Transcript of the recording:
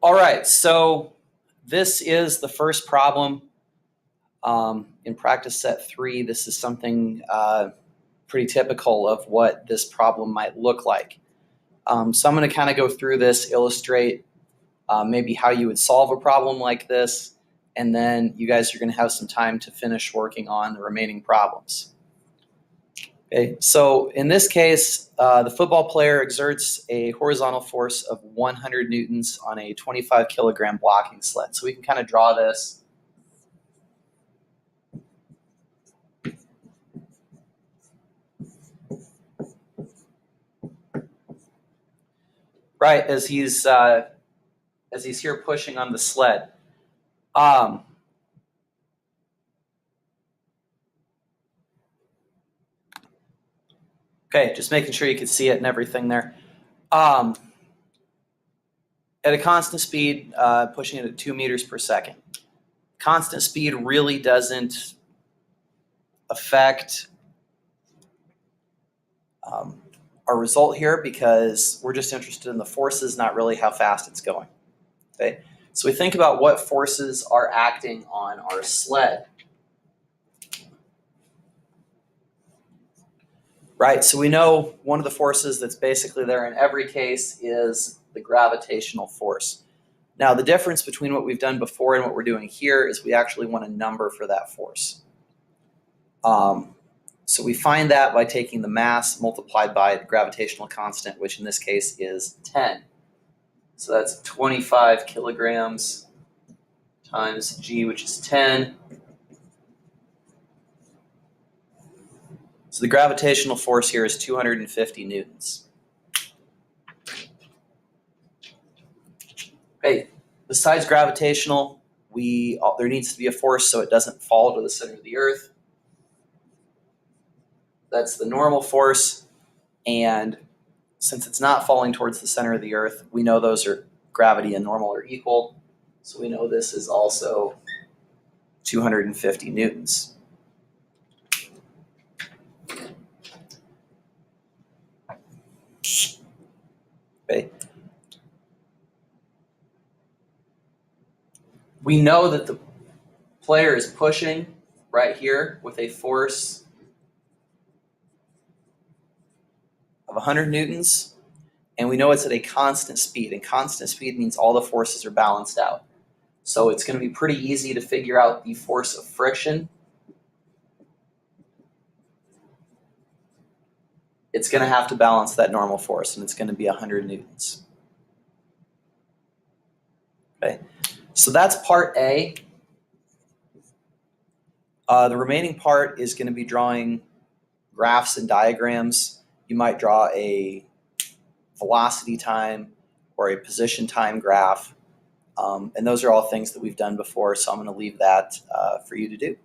All right, so this is the first problem in practice set 3. This is something pretty typical of what this problem might look like. So I'm going to kind of go through this, illustrate maybe how you would solve a problem like this, and then you guys are going to have some time to finish working on the remaining problems. Okay, so in this case, the football player exerts a horizontal force of 100 newtons on a 25 kilogram blocking sled. So we can kind of draw this. Right, as he's here pushing on the sled. Okay, just making sure you can see it and everything there. At a constant speed, pushing it at 2 meters per second. Constant speed really doesn't affect our result here because we're just interested in the forces, not really how fast it's going. Okay, so we think about what forces are acting on our sled. Right, so we know one of the forces that's basically there in every case is the gravitational force. Now, the difference between what we've done before and what we're doing here is we actually want a number for that force. So we find that by taking the mass multiplied by the gravitational constant, which in this case is 10. So that's 25 kilograms times g, which is 10. So the gravitational force here is 250 newtons. Okay, besides gravitational, there needs to be a force so it doesn't fall to the center of the earth. That's the normal force, and since it's not falling towards the center of the earth, we know those are gravity and normal are equal. So we know this is also 250 newtons. Okay. We know that the player is pushing right here with a force of 100 newtons, and we know it's at a constant speed, and constant speed means all the forces are balanced out. So it's going to be pretty easy to figure out the force of friction. It's going to have to balance that normal force, and it's going to be 100 newtons. Okay, so that's part A. The remaining part is going to be drawing graphs and diagrams. You might draw a velocity time or a position time graph, and those are all things that we've done before, so I'm going to leave that for you to do.